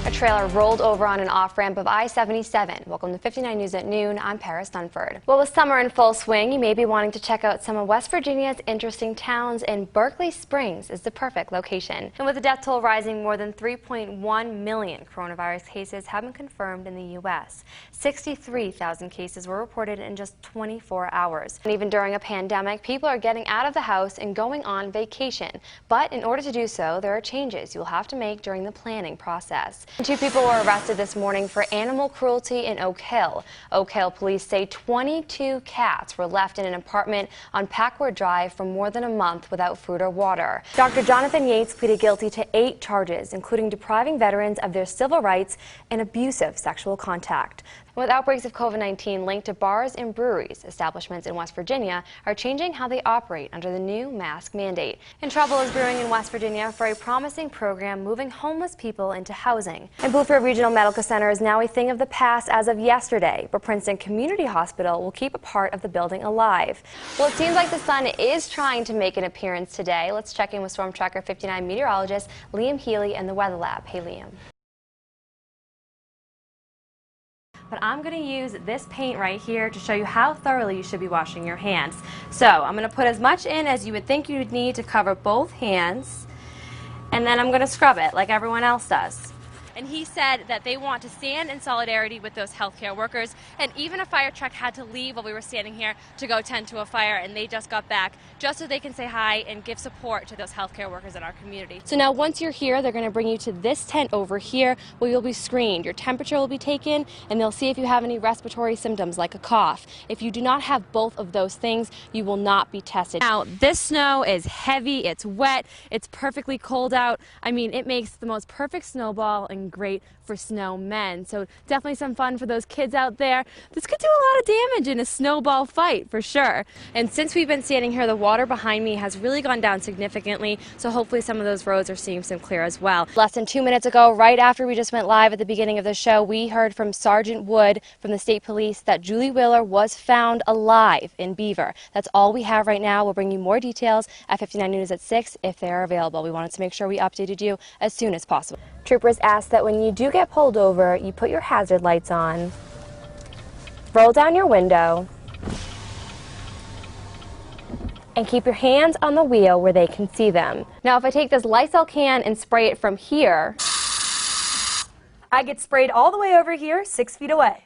A trailer rolled over on an off-ramp of I-77. Welcome to 59 News at noon. I'm Paris Dunford. Well, with summer in full swing, you may be wanting to check out some of West Virginia's interesting towns, and Berkeley Springs is the perfect location. And with the death toll rising, more than 3.1 million coronavirus cases have been confirmed in the U.S. 63,000 cases were reported in just 24 hours. And even during a pandemic, people are getting out of the house and going on vacation. But in order to do so, there are changes you'll have to make during the planning process. 2 people were arrested this morning for animal cruelty in Oak Hill. Oak Hill police say 22 cats were left in an apartment on Packwood Drive for more than a month without food or water. Dr. Jonathan Yates pleaded guilty to 8 charges, including depriving veterans of their civil rights and abusive sexual contact. With outbreaks of COVID-19 linked to bars and breweries, establishments in West Virginia are changing how they operate under the new mask mandate. And trouble is brewing in West Virginia for a promising program moving homeless people into housing. And Bluefield Regional Medical Center is now a thing of the past as of yesterday, but Princeton Community Hospital will keep a part of the building alive. Well, it seems like the sun is trying to make an appearance today. Let's check in with Storm Tracker 59 meteorologist Liam Healy in the Weather Lab. Hey, Liam. But I'm going to use this paint right here to show you how thoroughly you should be washing your hands. So I'm going to put as much in as you would think you would need to cover both hands, and then I'm going to scrub it like everyone else does. And he said that they want to stand in solidarity with those healthcare workers, and even a fire truck had to leave while we were standing here to go tend to a fire, and they just got back just so they can say hi and give support to those healthcare workers in our community. So now once you're here, they're going to bring you to this tent over here where you'll be screened. Your temperature will be taken, and they'll see if you have any respiratory symptoms like a cough. If you do not have both of those things, you will not be tested. Now, this snow is heavy, it's wet, it's perfectly cold out. I mean, it makes the most perfect snowball and great for snowmen. So definitely some fun for those kids out there. This could do a lot of damage in a snowball fight for sure. And since we've been standing here, the water behind me has really gone down significantly, so hopefully some of those roads are seeing some clear as well. Less than 2 minutes ago, right after we just went live at the beginning of the show, we heard from Sergeant Wood from the State Police that Julie Wheeler was found alive in Beaver. That's all we have right now. We'll bring you more details at 59 News at 6 if they are available. We wanted to make sure we updated you as soon as possible. Troopers ask that when you do get pulled over, you put your hazard lights on, roll down your window, and keep your hands on the wheel where they can see them. Now, if I take this Lysol can and spray it from here, I get sprayed all the way over here, 6 feet away.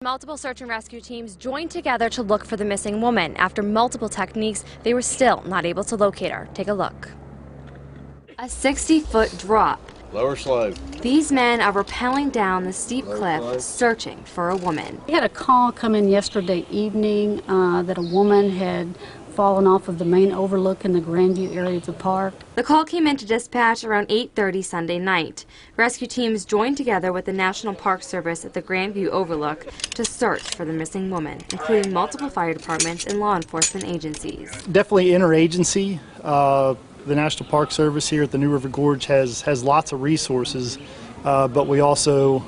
Multiple search and rescue teams joined together to look for the missing woman. After multiple techniques, they were still not able to locate her. Take a look. A 60-foot drop. Lower slope. These men are rappelling down the steep cliff searching for a woman. We had a call come in yesterday evening that a woman had fallen off of the main overlook in the Grandview area of the park. The call came into dispatch around 8:30 Sunday night. Rescue teams joined together with the National Park Service at the Grandview Overlook to search for the missing woman, including multiple fire departments and law enforcement agencies. Definitely interagency. The National Park Service here at the New River Gorge has lots of resources, but we also,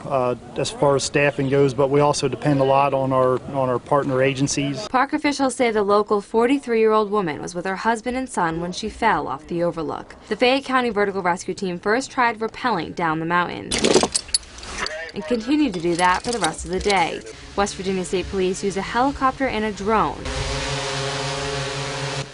as far as staffing goes, but we also depend a lot on our partner agencies. Park officials say the local 43-year-old woman was with her husband and son when she fell off the overlook. The Fayette County Vertical Rescue Team first tried rappelling down the mountain and continued to do that for the rest of the day. West Virginia State Police used a helicopter and a drone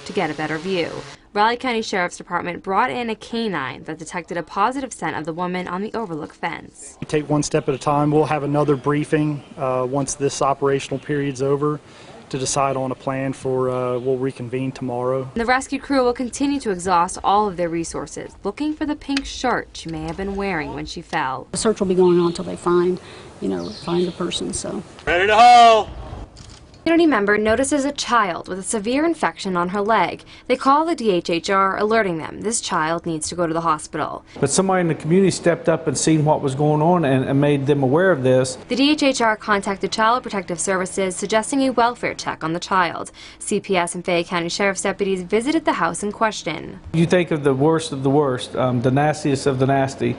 to get a better view. Raleigh County Sheriff's Department brought in a canine that detected a positive scent of the woman on the overlook fence. We take one step at a time. We'll have another briefing once this operational period's over to decide on a plan for, we'll reconvene tomorrow. The rescue crew will continue to exhaust all of their resources, looking for the pink shirt she may have been wearing when she fell. The search will be going on until they find the person. So. Ready to haul! A community member notices a child with a severe infection on her leg. They call the DHHR, alerting them this child needs to go to the hospital. But somebody in the community stepped up and seen what was going on and made them aware of this. The DHHR contacted Child Protective Services, suggesting a welfare check on the child. CPS and Fayette County Sheriff's deputies visited the house in question. You think of the worst, the nastiest of the nasty,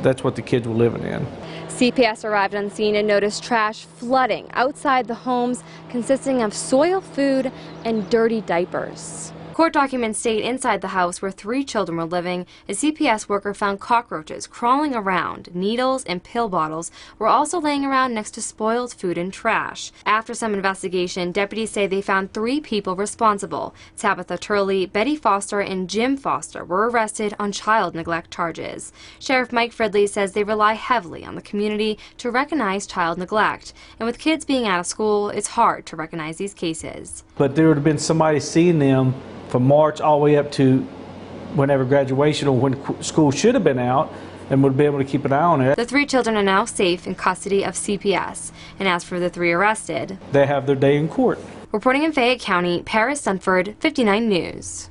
that's what the kids were living in. CPS arrived on scene and noticed trash flooding outside the homes consisting of soiled food and dirty diapers. Court documents state inside the house where 3 children were living, a CPS worker found cockroaches crawling around. Needles and pill bottles were also laying around next to spoiled food and trash. After some investigation, deputies say they found 3 people responsible. Tabitha Turley, Betty Foster, and Jim Foster were arrested on child neglect charges. Sheriff Mike Fridley says they rely heavily on the community to recognize child neglect. And with kids being out of school, it's hard to recognize these cases. But there would have been somebody seeing them from March all the way up to whenever graduation or when school should have been out, and would be able to keep an eye on it. The 3 children are now safe in custody of CPS. And as for the 3 arrested, They have their day in court. reporting in Fayette County, Paris Dunford, 59 News.